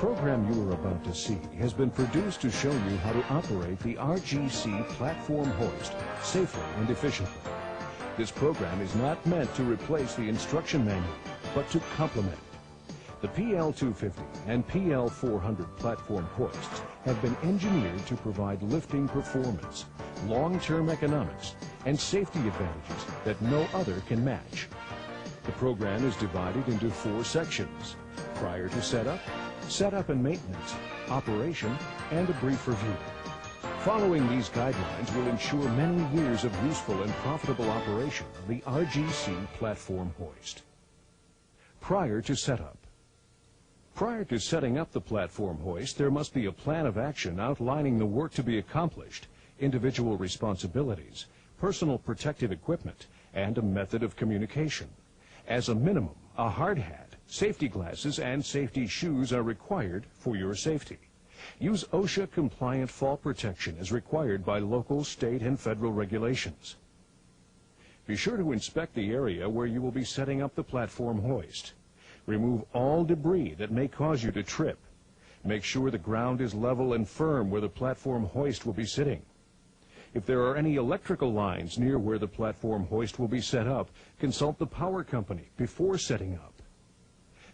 program you are about to see has been produced to show you how to operate the RGC platform hoist safely and efficiently. This program is not meant to replace the instruction manual, but to complement it. The PL250 and PL400 platform hoists have been engineered to provide lifting performance, long-term economics, and safety advantages that no other can match. The program is divided into 4 sections: prior to setup, setup and maintenance, operation, and a brief review. Following these guidelines will ensure many years of useful and profitable operation of the RGC platform hoist. Prior to setup. Prior to setting up the platform hoist, there must be a plan of action outlining the work to be accomplished, individual responsibilities, personal protective equipment, and a method of communication. As a minimum, a hard hat, safety glasses, and safety shoes are required for your safety. Use OSHA-compliant fall protection as required by local, state, and federal regulations. Be sure to inspect the area where you will be setting up the platform hoist. Remove all debris that may cause you to trip. Make sure the ground is level and firm where the platform hoist will be sitting. If there are any electrical lines near where the platform hoist will be set up, consult the power company before setting up.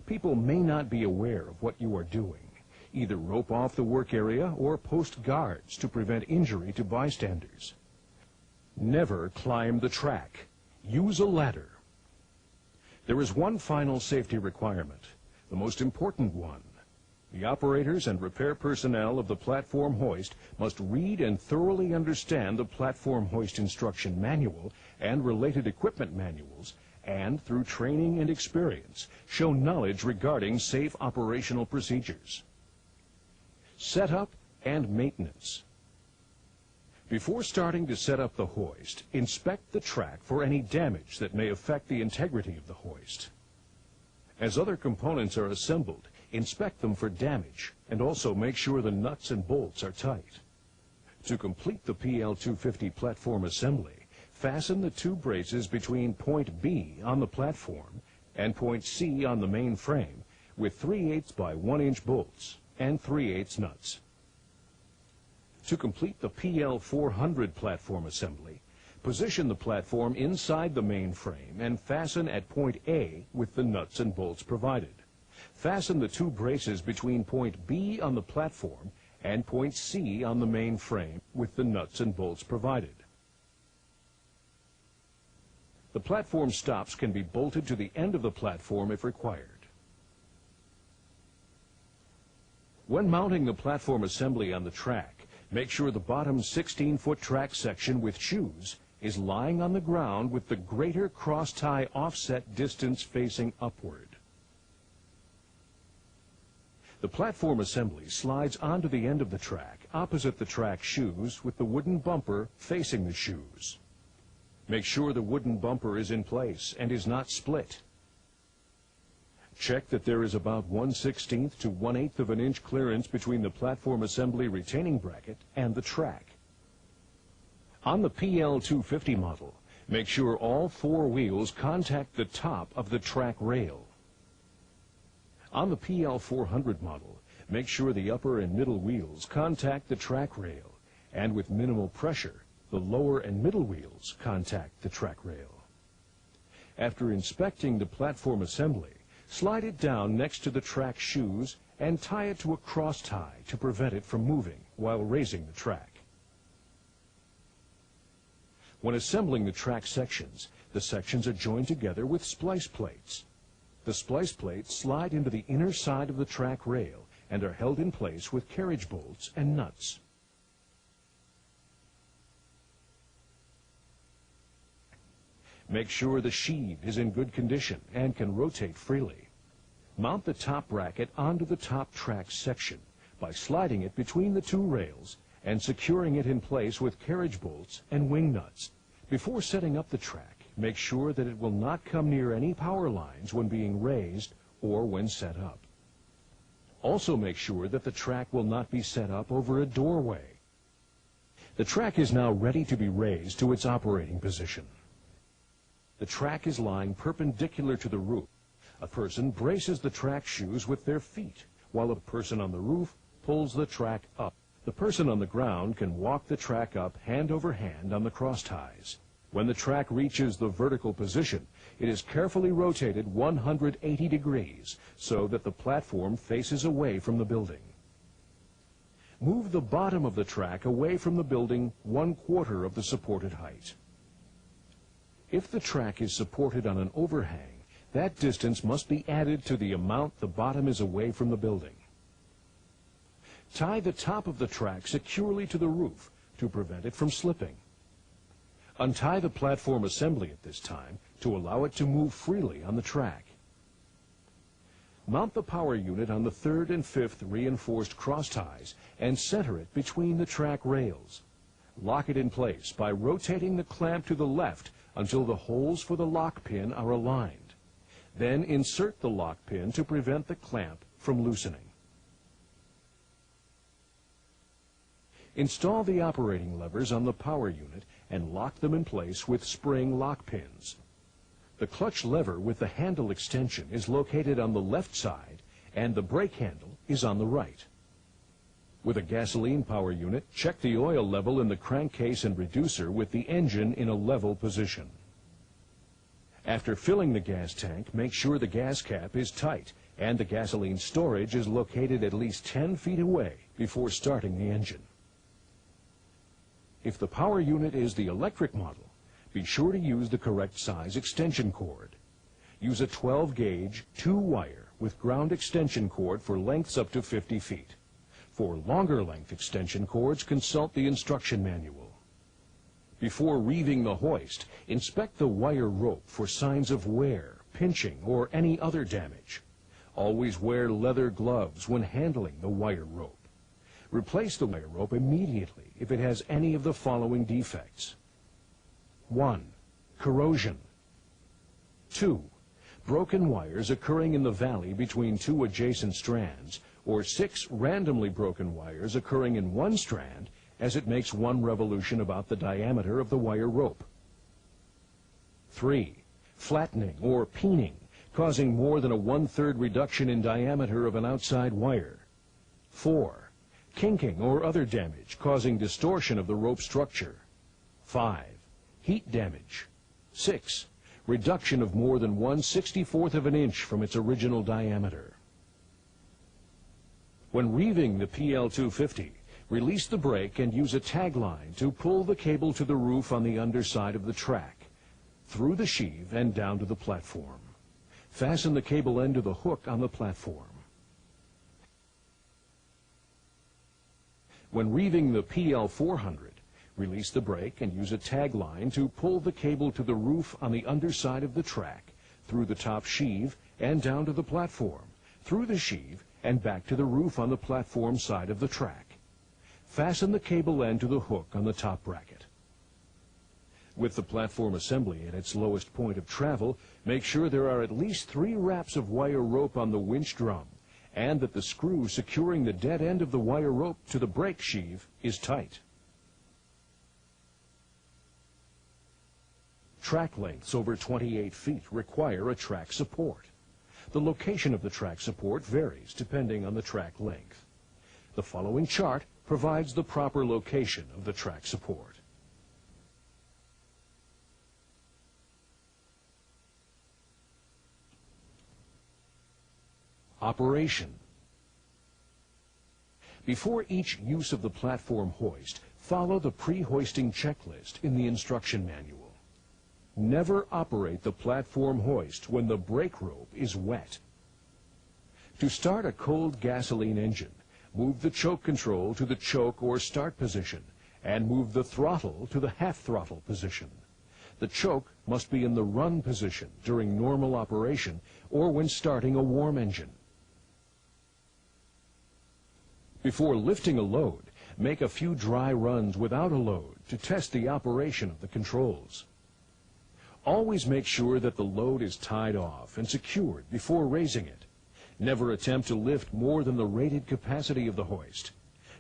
People may not be aware of what you are doing. Either rope off the work area or post guards to prevent injury to bystanders. Never climb the track. Use a ladder. There is one final safety requirement, the most important one. The operators and repair personnel of the platform hoist must read and thoroughly understand the platform hoist instruction manual and related equipment manuals, and through training and experience, show knowledge regarding safe operational procedures. Setup and maintenance. Before starting to set up the hoist, inspect the track for any damage that may affect the integrity of the hoist. As other components are assembled, inspect them for damage and also make sure the nuts and bolts are tight. To complete the PL250 platform assembly, fasten the 2 braces between point B on the platform and point C on the main frame with 3/8 by 1-inch bolts and 3/8 nuts. To complete the PL400 platform assembly, position the platform inside the main frame and fasten at point A with the nuts and bolts provided. Fasten the 2 braces between point B on the platform and point C on the main frame with the nuts and bolts provided. The platform stops can be bolted to the end of the platform if required. When mounting the platform assembly on the track, make sure the bottom 16-foot track section with shoes is lying on the ground with the greater cross-tie offset distance facing upward. The platform assembly slides onto the end of the track opposite the track shoes with the wooden bumper facing the shoes. Make sure the wooden bumper is in place and is not split. Check that there is about 1/16 to 1/8 of an inch clearance between the platform assembly retaining bracket and the track. On the PL250 model, make sure all 4 wheels contact the top of the track rail. On the PL400 model, make sure the upper and middle wheels contact the track rail, and with minimal pressure, the lower and middle wheels contact the track rail. After inspecting the platform assembly, slide it down next to the track shoes and tie it to a cross tie to prevent it from moving while raising the track. When assembling the track sections, the sections are joined together with splice plates. The splice plates slide into the inner side of the track rail and are held in place with carriage bolts and nuts. Make sure the sheave is in good condition and can rotate freely. Mount the top bracket onto the top track section by sliding it between the 2 rails and securing it in place with carriage bolts and wing nuts. Before setting up the track, make sure that it will not come near any power lines when being raised or when set up. Also make sure that the track will not be set up over a doorway. The track is now ready to be raised to its operating position. The track is lying perpendicular to the roof. A person braces the track shoes with their feet while a person on the roof pulls the track up. The person on the ground can walk the track up hand over hand on the cross ties. When the track reaches the vertical position, it is carefully rotated 180 degrees so that the platform faces away from the building. Move the bottom of the track away from the building 1/4 of the supported height. If the track is supported on an overhang, that distance must be added to the amount the bottom is away from the building. Tie the top of the track securely to the roof to prevent it from slipping. Untie the platform assembly at this time to allow it to move freely on the track. Mount the power unit on the 3rd and 5th reinforced cross ties and center it between the track rails. Lock it in place by rotating the clamp to the left until the holes for the lock pin are aligned. Then insert the lock pin to prevent the clamp from loosening. Install the operating levers on the power unit and lock them in place with spring lock pins. The clutch lever with the handle extension is located on the left side and the brake handle is on the right. With a gasoline power unit, check the oil level in the crankcase and reducer with the engine in a level position. After filling the gas tank, make sure the gas cap is tight and the gasoline storage is located at least 10 feet away before starting the engine. If the power unit is the electric model, be sure to use the correct size extension cord. Use a 12-gauge, 2-wire with ground extension cord for lengths up to 50 feet. For longer length extension cords, consult the instruction manual. Before reeving the hoist, inspect the wire rope for signs of wear, pinching, or any other damage. Always wear leather gloves when handling the wire rope. Replace the wire rope immediately if it has any of the following defects. 1. Corrosion. 2. Broken wires occurring in the valley between 2 adjacent strands, or 6 randomly broken wires occurring in one strand as it makes one revolution about the diameter of the wire rope. 3. Flattening or peening, causing more than a 1/3 reduction in diameter of an outside wire. 4. Kinking or other damage, causing distortion of the rope structure. 5. Heat damage. 6. Reduction of more than 1/64 of an inch from its original diameter. When reeving the PL250, release the brake and use a tag line to pull the cable to the roof on the underside of the track, through the sheave and down to the platform. Fasten the cable end to the hook on the platform. When reeving the PL400, release the brake and use a tag line to pull the cable to the roof on the underside of the track, through the top sheave and down to the platform, through the sheave and back to the roof on the platform side of the track. Fasten the cable end to the hook on the top bracket. With the platform assembly at its lowest point of travel, make sure there are at least 3 wraps of wire rope on the winch drum, and that the screw securing the dead end of the wire rope to the brake sheave is tight. Track lengths over 28 feet require a track support. The location of the track support varies depending on the track length. The following chart provides the proper location of the track support. Operation. Before each use of the platform hoist, follow the pre-hoisting checklist in the instruction manual. Never operate the platform hoist when the brake rope is wet. To start a cold gasoline engine, move the choke control to the choke or start position and move the throttle to the half throttle position. The choke must be in the run position during normal operation or when starting a warm engine. Before lifting a load, make a few dry runs without a load to test the operation of the controls. Always make sure that the load is tied off and secured before raising it. Never attempt to lift more than the rated capacity of the hoist.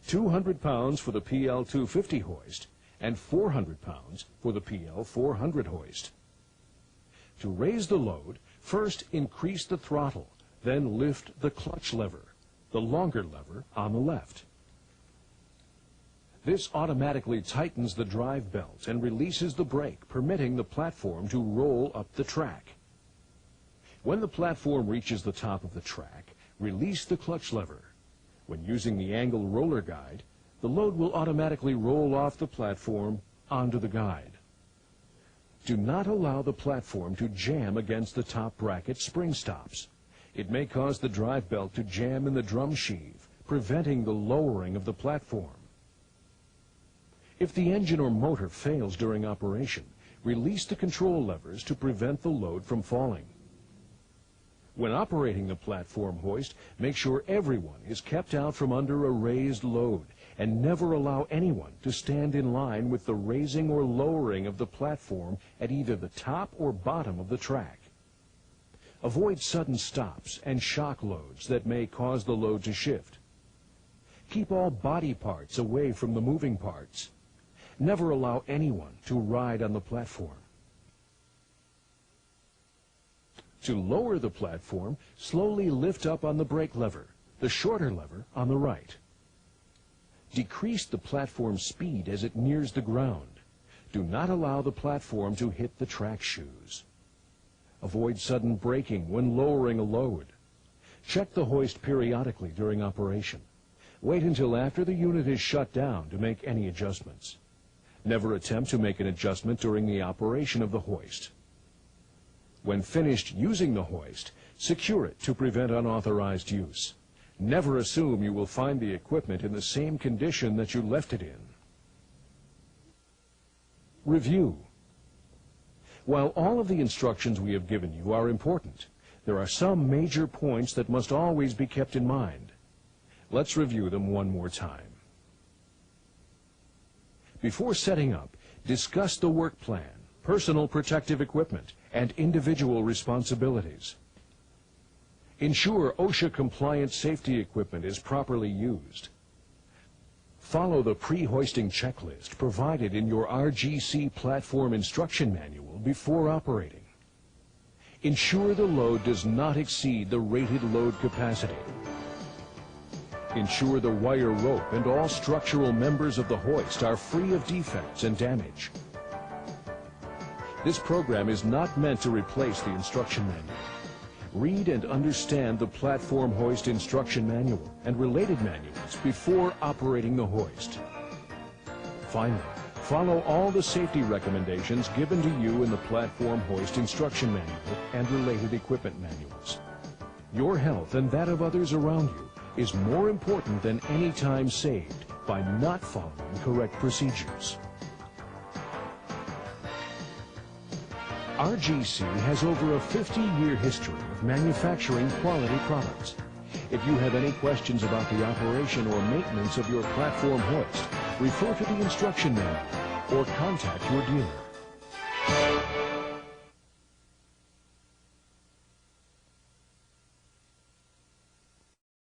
200 pounds for the PL250 hoist and 400 pounds for the PL400 hoist. To raise the load, first increase the throttle, then lift the clutch lever. the longer lever on the left. This automatically tightens the drive belt and releases the brake, permitting the platform to roll up the track. When the platform reaches the top of the track, release the clutch lever. When using the angle roller guide, the load will automatically roll off the platform onto the guide. Do not allow the platform to jam against the top bracket spring stops. It may cause the drive belt to jam in the drum sheave, preventing the lowering of the platform. If the engine or motor fails during operation, release the control levers to prevent the load from falling. When operating the platform hoist, make sure everyone is kept out from under a raised load, and never allow anyone to stand in line with the raising or lowering of the platform at either the top or bottom of the track. Avoid sudden stops and shock loads that may cause the load to shift. Keep all body parts away from the moving parts. Never allow anyone to ride on the platform. To lower the platform, slowly lift up on the brake lever, the shorter lever on the right. Decrease the platform speed as it nears the ground. Do not allow the platform to hit the track shoes. Avoid sudden braking when lowering a load. Check the hoist periodically during operation. Wait until after the unit is shut down to make any adjustments. Never attempt to make an adjustment during the operation of the hoist. When finished using the hoist, secure it to prevent unauthorized use. Never assume you will find the equipment in the same condition that you left it in. Review. While all of the instructions we have given you are important, there are some major points that must always be kept in mind. Let's review them one more time. Before setting up, discuss the work plan, personal protective equipment, and individual responsibilities. Ensure OSHA-compliant safety equipment is properly used. Follow the pre-hoisting checklist provided in your RGC platform instruction manual before operating. Ensure the load does not exceed the rated load capacity. Ensure the wire rope and all structural members of the hoist are free of defects and damage. This program is not meant to replace the instruction manual. Read and understand the platform hoist instruction manual and related manuals before operating the hoist. Finally, follow all the safety recommendations given to you in the platform hoist instruction manual and related equipment manuals. Your health and that of others around you is more important than any time saved by not following correct procedures. RGC has over a 50-year history of manufacturing quality products. If you have any questions about the operation or maintenance of your platform hoist, refer to the instruction manual or contact your dealer.